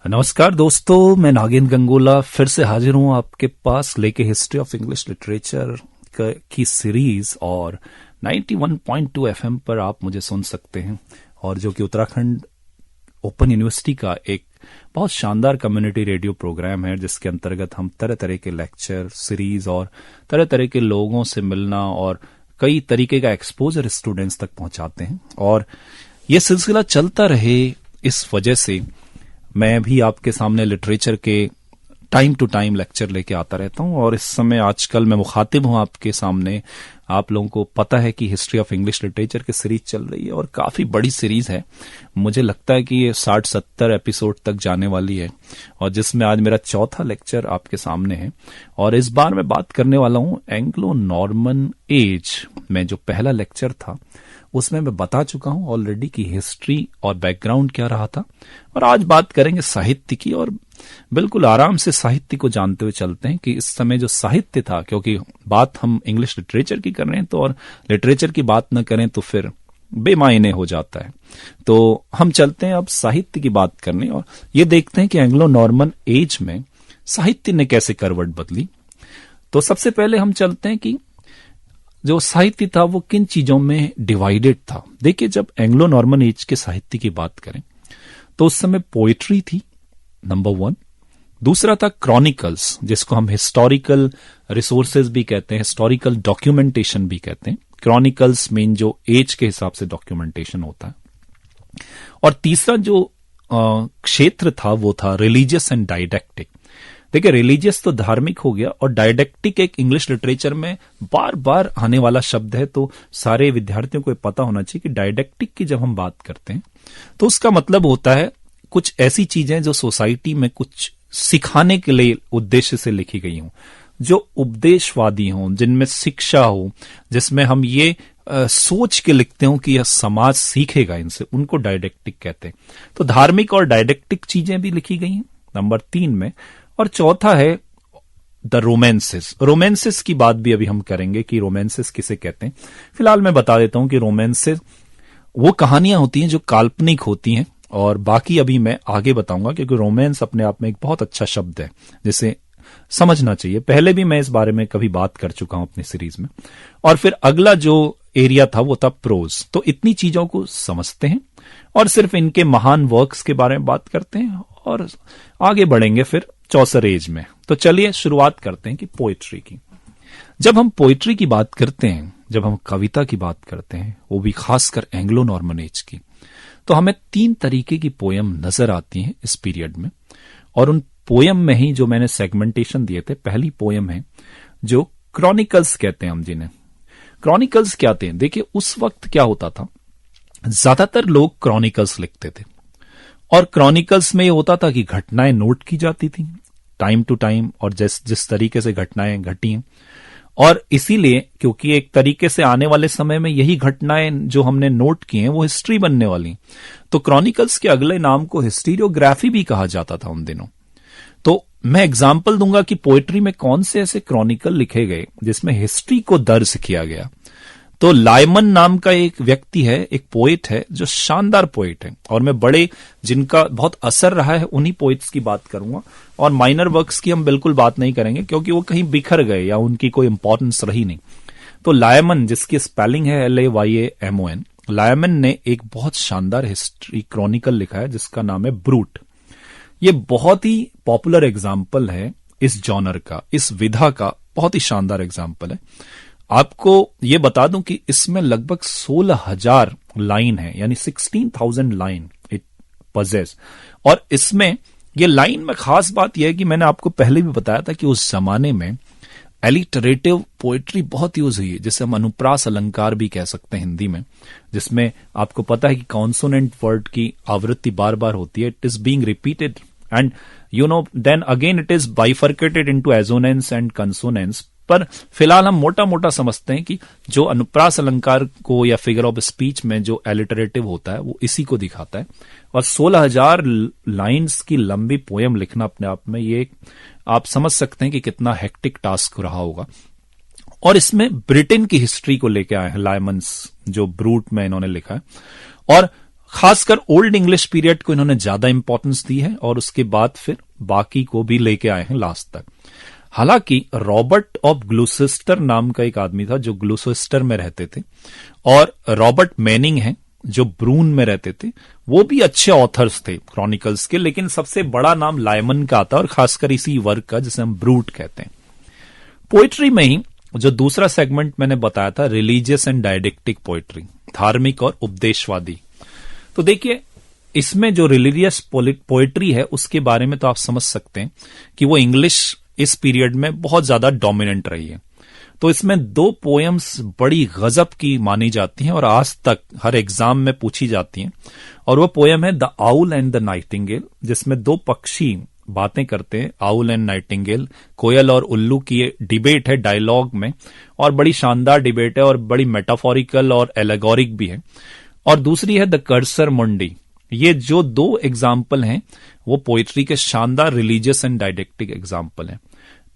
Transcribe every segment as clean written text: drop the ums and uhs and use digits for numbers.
नमस्कार दोस्तों, मैं नागेंद्र गंगोला फिर से हाजिर हूं आपके पास लेके हिस्ट्री ऑफ इंग्लिश लिटरेचर की सीरीज। और 91.2 एफएम पर आप मुझे सुन सकते हैं, और जो कि उत्तराखंड ओपन यूनिवर्सिटी का एक बहुत शानदार कम्युनिटी रेडियो प्रोग्राम है, जिसके अंतर्गत हम तरह तरह के लेक्चर सीरीज और तरह तरह के लोगों से मिलना और कई तरीके का एक्सपोजर स्टूडेंट्स तक पहुंचाते हैं। और ये सिलसिला चलता रहे, इस वजह से मैं भी आपके सामने लिटरेचर के टाइम टू टाइम लेक्चर लेके आता रहता हूं। और इस समय आजकल मैं मुखातिब हूं आपके सामने। आप लोगों को पता है कि हिस्ट्री ऑफ इंग्लिश लिटरेचर की सीरीज चल रही है, और काफी बड़ी सीरीज है। मुझे लगता है कि ये 60-70 एपिसोड तक जाने वाली है, और जिसमें आज मेरा चौथा लेक्चर आपके सामने है। और इस बार मैं बात करने वाला हूं एंग्लो नॉर्मन एज में। जो पहला लेक्चर था उसमें मैं बता चुका हूं ऑलरेडी कि हिस्ट्री और बैकग्राउंड क्या रहा था, और आज बात करेंगे साहित्य की। और बिल्कुल आराम से साहित्य को जानते हुए चलते हैं कि इस समय जो साहित्य था, क्योंकि बात हम इंग्लिश लिटरेचर की कर रहे हैं, तो और लिटरेचर की बात न करें तो फिर बेमायने हो जाता है। तो हम चलते हैं अब साहित्य की बात करने, और ये देखते हैं कि एंग्लो नॉर्मन एज में साहित्य ने कैसे करवट बदली। तो सबसे पहले हम चलते हैं कि जो साहित्य था वो किन चीजों में डिवाइडेड था। देखिए, जब एंग्लो नॉर्मन एज के साहित्य की बात करें तो उस समय पोएट्री थी नंबर 1। दूसरा था क्रॉनिकल्स, जिसको हम हिस्टोरिकल रिसोर्सेज भी कहते हैं, हिस्टोरिकल डॉक्यूमेंटेशन भी कहते हैं। क्रॉनिकल्स मीन जो एज के हिसाब से डॉक्यूमेंटेशन होता है। और तीसरा जो क्षेत्र था वो था रिलीजियस एंड डाइडेक्टिक। देखिए, रिलीजियस तो धार्मिक हो गया, और डायडेक्टिक एक इंग्लिश लिटरेचर में बार बार आने वाला शब्द है। तो सारे विद्यार्थियों को पता होना चाहिए कि डायडेक्टिक की जब हम बात करते हैं तो उसका मतलब होता है कुछ ऐसी चीजें जो सोसाइटी में कुछ सिखाने के लिए उद्देश्य से लिखी गई हों, जो उपदेशवादी हों, जिनमें शिक्षा हो, जिसमें हम ये सोच के लिखते हो कि यह समाज सीखेगा इनसे, उनको डायडेक्टिक कहते हैं। तो धार्मिक और डायडेक्टिक चीजें भी लिखी गई हैं नंबर 3 में। और चौथा है द रोमांसेस। रोमांसेस की बात भी अभी हम करेंगे कि रोमांसेस किसे कहते हैं। फिलहाल मैं बता देता हूं कि रोमांसेस वो कहानियां होती हैं जो काल्पनिक होती हैं, और बाकी अभी मैं आगे बताऊंगा, क्योंकि रोमांस अपने आप में एक बहुत अच्छा शब्द है जिसे समझना चाहिए। पहले भी मैं इस बारे में कभी बात कर चुका हूं अपनी सीरीज में। और फिर अगला जो एरिया था वो था प्रोज। तो इतनी चीजों को समझते हैं और सिर्फ इनके महान वर्क्स के बारे में बात करते हैं, और आगे बढ़ेंगे फिर चौसर एज में। तो चलिए शुरुआत करते हैं कि पोएट्री की। जब हम पोएट्री की बात करते हैं, जब हम कविता की बात करते हैं, वो भी खासकर एंग्लो नॉर्मन एज की, तो हमें 3 तरीके की पोयम नजर आती हैं इस पीरियड में। और उन पोयम में ही जो मैंने सेगमेंटेशन दिए थे, पहली पोयम है जो क्रॉनिकल्स कहते हैं हम जिन्हें। क्रॉनिकल्स क्या थे? देखिए, उस वक्त क्या होता था, ज्यादातर लोग क्रॉनिकल्स लिखते थे, और क्रॉनिकल्स में ये होता था कि घटनाएं नोट की जाती थी टाइम टू टाइम, और जिस तरीके से घटनाएं घटी हैं। और इसीलिए क्योंकि एक तरीके से आने वाले समय में यही घटनाएं जो हमने नोट की हैं वो हिस्ट्री बनने वाली, तो क्रॉनिकल्स के अगले नाम को हिस्टीरियोग्राफी भी कहा जाता था उन दिनों। तो मैं एग्जाम्पल दूंगा कि पोएट्री में कौन से ऐसे क्रॉनिकल लिखे गए जिसमें हिस्ट्री को दर्ज किया गया। तो लायमन नाम का एक व्यक्ति है, एक पोएट है जो शानदार पोएट है, और मैं बड़े जिनका बहुत असर रहा है उन्हीं पोएट्स की बात करूंगा। और माइनर वर्क्स की हम बिल्कुल बात नहीं करेंगे, क्योंकि वो कहीं बिखर गए या उनकी कोई इंपॉर्टेंस रही नहीं। तो लायमन, जिसकी स्पेलिंग है LAYAMON, लायमन ने एक बहुत शानदार हिस्ट्री क्रॉनिकल लिखा है जिसका नाम है ब्रूट। ये बहुत ही पॉपुलर एग्जाम्पल है इस जॉनर का, इस विधा का बहुत ही शानदार एग्जाम्पल है। आपको ये बता दूं कि इसमें लगभग 16,000 लाइन है, यानी 16,000 लाइन इट पजेस। और इसमें ये लाइन में खास बात यह है कि मैंने आपको पहले भी बताया था कि उस जमाने में एलिटरेटिव पोएट्री बहुत यूज हुई है, जिसे हम अनुप्रास अलंकार भी कह सकते हैं हिंदी में, जिसमें आपको पता है कि कॉन्सोनेंट वर्ड की आवृत्ति बार बार होती है, it is being repeated and then again it is bifurcated into assonance and consonance. पर फिलहाल हम मोटा मोटा समझते हैं कि जो अनुप्रास अलंकार को या फिगर ऑफ स्पीच में जो एलिटरेटिव होता है वो इसी को दिखाता है। और 16,000 लाइन्स की लंबी पोयम लिखना अपने आप में ये आप समझ सकते हैं कि कितना हेक्टिक टास्क रहा होगा। और इसमें ब्रिटेन की हिस्ट्री को लेकर आए हैं लायमन्स, जो ब्रूट में इन्होंने लिखा है। और खासकर ओल्ड इंग्लिश पीरियड को इन्होंने ज्यादा इंपॉर्टेंस दी है और उसके बाद फिर बाकी को भी लेके आए हैं लास्ट तक। हालांकि रॉबर्ट ऑफ ग्लूसेस्टर नाम का एक आदमी था जो ग्लूसेस्टर में रहते थे, और रॉबर्ट मैनिंग है जो ब्रून में रहते थे, वो भी अच्छे ऑथर्स थे क्रॉनिकल्स के, लेकिन सबसे बड़ा नाम लायमन का आता है, और खासकर इसी वर्क का जिसे हम ब्रूट कहते हैं। पोइट्री में ही जो दूसरा सेगमेंट मैंने बताया था, रिलीजियस एंड डायडेक्टिक पोइट्री, धार्मिक और उपदेशवादी। तो देखिए, इसमें जो रिलीजियस पोइट्री है उसके बारे में तो आप समझ सकते हैं कि वो इंग्लिश इस पीरियड में बहुत ज्यादा डोमिनेंट रही है। तो इसमें दो पोएम्स बड़ी गजब की मानी जाती हैं और आज तक हर एग्जाम में पूछी जाती हैं, और वो पोएम है the owl and the Nightingale, जिसमें दो पक्षी बातें करते हैं, आउल एंड नाइटिंगेल, कोयल और उल्लू की डिबेट है डायलॉग में, और बड़ी शानदार डिबेट है और बड़ी मेटाफोरिकल और एलेगोरिक भी है। और दूसरी है द कर्सर मुंडी। ये जो दो एग्जाम्पल हैं वो पोइट्री के शानदार रिलीजियस एंड डायडेक्टिक एग्जाम्पल हैं।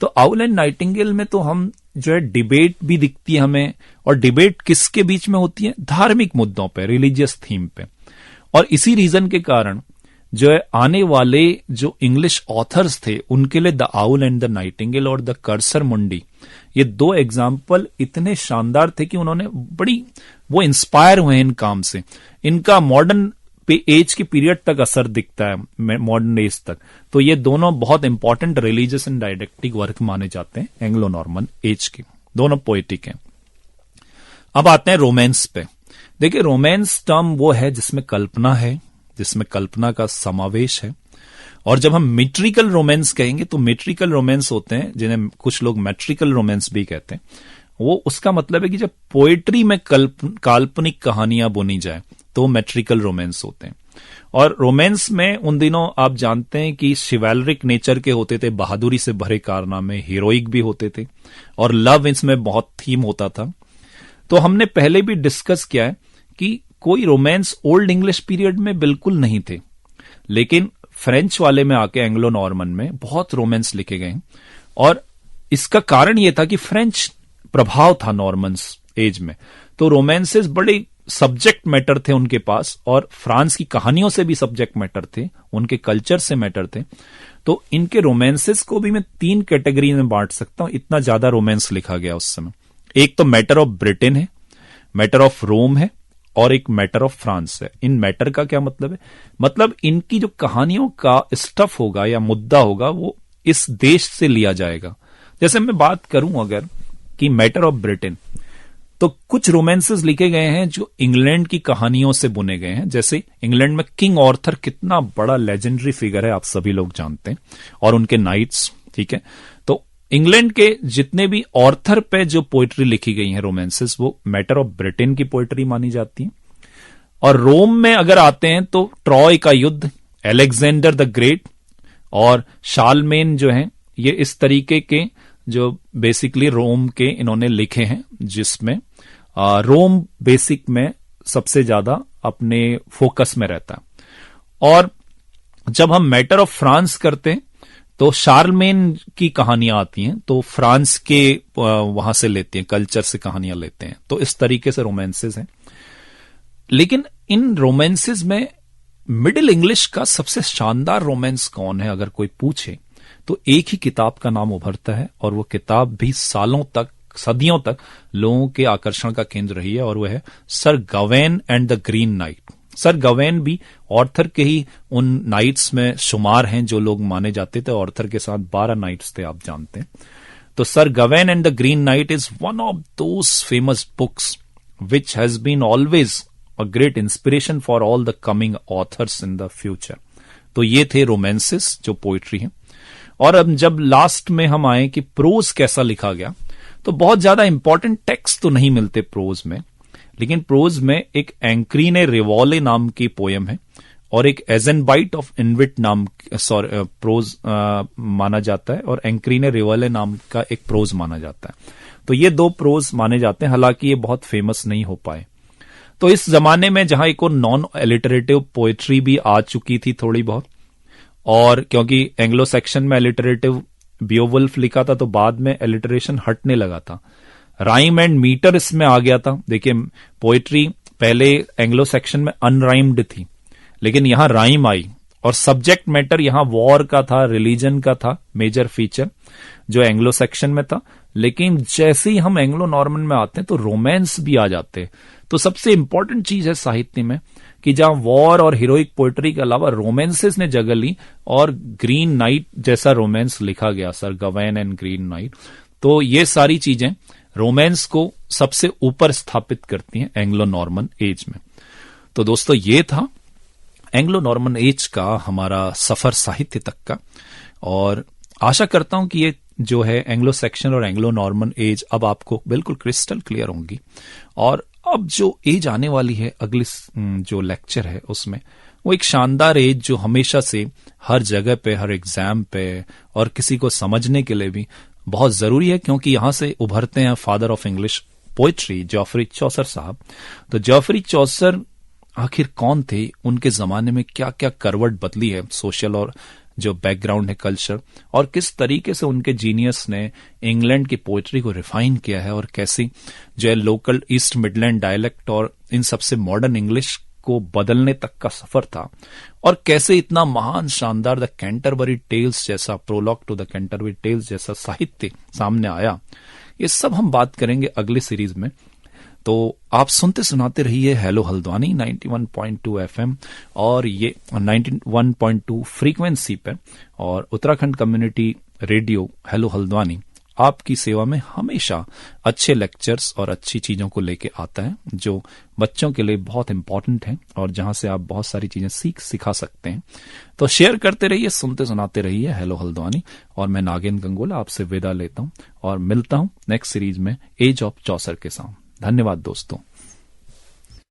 तो आउल एंड नाइटिंगेल में तो हम जो है डिबेट भी दिखती है हमें, और डिबेट किसके बीच में होती है? धार्मिक मुद्दों पे, रिलीजियस थीम पे। और इसी रीजन के कारण जो है आने वाले जो इंग्लिश ऑथर्स थे उनके लिए the owl and the Nightingale और द कर्सर मुंडी, ये दो एग्जाम्पल इतने शानदार थे कि उन्होंने वो इंस्पायर हुए इन काम से। इनका मॉडर्न एज के पीरियड तक असर दिखता है, मॉडर्न एज तक। तो ये दोनों बहुत इंपॉर्टेंट रिलीजियस एंड डायडेक्टिक वर्क माने जाते हैं एंग्लो नॉर्मन एज के, दोनों पोएटिक हैं। अब आते हैं रोमांस पे। देखिए, रोमांस टर्म वो है जिसमें कल्पना है, जिसमें कल्पना का समावेश है। और जब हम मेट्रिकल रोमांस कहेंगे तो मेट्रिकल रोमांस होते हैं जिन्हें कुछ लोग मैट्रिकल रोमांस भी कहते हैं। वो उसका मतलब है कि जब पोएट्री में काल्पनिक कहानियां बुनी जाए तो मैट्रिकल रोमांस होते हैं। और रोमांस में उन दिनों आप जानते हैं कि शिवैलरिक नेचर के होते थे, बहादुरी से भरे कारनामे, हीरोइक भी होते थे, और लव इसमें बहुत थीम होता था। तो हमने पहले भी डिस्कस किया है कि कोई रोमांस ओल्ड इंग्लिश पीरियड में बिल्कुल नहीं थे, लेकिन फ्रेंच वाले में आके एंग्लो नॉर्मन में बहुत रोमांस लिखे गए। और इसका कारण यह था कि फ्रेंच प्रभाव था नॉर्मन्स एज में, तो रोमांसेस बड़े सब्जेक्ट मैटर थे उनके पास, और फ्रांस की कहानियों से भी सब्जेक्ट मैटर थे, उनके कल्चर से मैटर थे। तो इनके रोमांसेस को भी मैं 3 कैटेगरी में बांट सकता हूं, इतना ज्यादा रोमांस लिखा गया उस समय। एक तो मैटर ऑफ ब्रिटेन है, मैटर ऑफ रोम है, और एक मैटर ऑफ फ्रांस है। इन मैटर का क्या मतलब है? मतलब इनकी जो कहानियों का स्टफ होगा या मुद्दा होगा वो इस देश से लिया जाएगा। जैसे मैं बात करूं अगर कि मैटर ऑफ ब्रिटेन, तो कुछ रोमांसेस लिखे गए हैं जो इंग्लैंड की कहानियों से बुने गए हैं। जैसे इंग्लैंड में किंग आर्थर कितना बड़ा लेजेंडरी फिगर है, आप सभी लोग जानते हैं, और उनके नाइट्स, ठीक है। तो इंग्लैंड के जितने भी ऑर्थर पे जो पोइट्री लिखी गई है रोमांसेस, वो मैटर ऑफ ब्रिटेन की पोइट्री मानी जाती है। और रोम में अगर आते हैं तो ट्रॉय का युद्ध, अलेक्जेंडर द ग्रेट और शार्लमेन जो है, ये इस तरीके के जो बेसिकली रोम के इन्होंने लिखे हैं, जिसमें रोम बेसिक में सबसे ज्यादा अपने फोकस में रहता है। और जब हम मैटर ऑफ फ्रांस करते हैं तो शार्लमेन की कहानियां आती हैं, तो फ्रांस के वहां से लेते हैं, कल्चर से कहानियां लेते हैं। तो इस तरीके से रोमांसेस हैं। लेकिन इन रोमांसेस में मिडिल इंग्लिश का सबसे शानदार रोमांस कौन है अगर कोई पूछे, तो एक ही किताब का नाम उभरता है, और वो किताब भी सालों तक, सदियों तक लोगों के आकर्षण का केंद्र रही है, और वह है Sir Gawain and the Green Knight. Sir Gawain भी ऑर्थर के ही उन नाइट्स में शुमार हैं जो लोग माने जाते थे। ऑर्थर के साथ 12 नाइट्स थे, आप जानते हैं। तो Sir Gawain and the Green Knight is one of those famous books which has been always a great inspiration for all the coming authors in the future. तो ये थे रोमांसेस जो पोइट्री है। और अब जब लास्ट में हम आए कि प्रोज कैसा लिखा गया, तो बहुत ज्यादा इंपॉर्टेंट टेक्स्ट तो नहीं मिलते प्रोज में, लेकिन प्रोज में एक एंक्रीने रिवॉले नाम की पोयम है, और एक एजेनबाइट ऑफ इनविट नाम प्रोज माना जाता है, और एंक्रीने रिवॉले नाम का एक प्रोज माना जाता है। तो ये 2 प्रोज माने जाते हैं, हालांकि ये बहुत फेमस नहीं हो पाए। तो इस जमाने में जहां एक और नॉन एलिटरेटिव पोएट्री भी आ चुकी थी थोड़ी बहुत, और क्योंकि एंग्लो सेक्शन में एलिटरेटिव बियोवुल्फ लिखा था, तो बाद में एलिटरेशन हटने लगा था। राइम एंड मीटर इसमें आ गया था। देखिए, पोएट्री पहले एंग्लो सेक्शन में अनराइम्ड थी, लेकिन यहां राइम आई और सब्जेक्ट मैटर यहां वॉर का था, रिलीजन का था मेजर फीचर जो एंग्लो सेक्शन में था। लेकिन जैसे ही हम एंग्लो नॉर्मन में आते हैं तो रोमांस भी आ जाते हैं। तो सबसे इंपॉर्टेंट चीज है साहित्य में कि जहां वॉर और हीरोइक पोएट्री के अलावा रोमांसेस ने जगह ली और ग्रीन नाइट जैसा रोमांस लिखा गया, सर गवैन एंड ग्रीन नाइट। तो ये सारी चीजें रोमांस को सबसे ऊपर स्थापित करती हैं एंग्लो नॉर्मन एज में। तो दोस्तों ये था एंग्लो नॉर्मन एज का हमारा सफर साहित्य तक का, और आशा करता हूं कि ये जो है एंग्लो सेक्शन और एंग्लो नॉर्मन एज अब आपको बिल्कुल क्रिस्टल क्लियर होंगी। और अब जो एज आने वाली है अगली जो लेक्चर है उसमें, वो एक शानदार एज जो हमेशा से हर जगह पे, हर एग्जाम पे और किसी को समझने के लिए भी बहुत जरूरी है, क्योंकि यहां से उभरते हैं father of English poetry Geoffrey Chaucer साहब। तो जॉफरी चौसर आखिर कौन थे, उनके जमाने में क्या क्या करवट बदली है सोशल और जो बैकग्राउंड है कल्चर, और किस तरीके से उनके जीनियस ने इंग्लैंड की पोएट्री को रिफाइन किया है, और कैसी जो है लोकल ईस्ट मिडलैंड डायलेक्ट और इन सबसे मॉडर्न इंग्लिश को बदलने तक का सफर था, और कैसे इतना महान शानदार द कैंटरबरी टेल्स जैसा, prologue to the Canterbury Tales जैसा साहित्य सामने आया। ये सब हम बात करेंगे अगले सीरीज में। तो आप सुनते सुनाते रहिए हेलो हल्द्वानी 91.2 एफएम और ये 91.2 फ्रीक्वेंसी पर, और Uttarakhand community radio hello Haldwani आपकी सेवा में हमेशा अच्छे लेक्चर्स और अच्छी चीजों को लेके आता है जो बच्चों के लिए बहुत इंपॉर्टेंट है और जहां से आप बहुत सारी चीजें सिखा सकते हैं। तो शेयर करते रहिए, सुनते सुनाते रहिए हेलो हल्द्वानी, और मैं नागेंद्र गंगोला आपसे विदा लेता हूं और मिलता हूं नेक्स्ट सीरीज में एज ऑफ चौसर के साथ। धन्यवाद दोस्तों।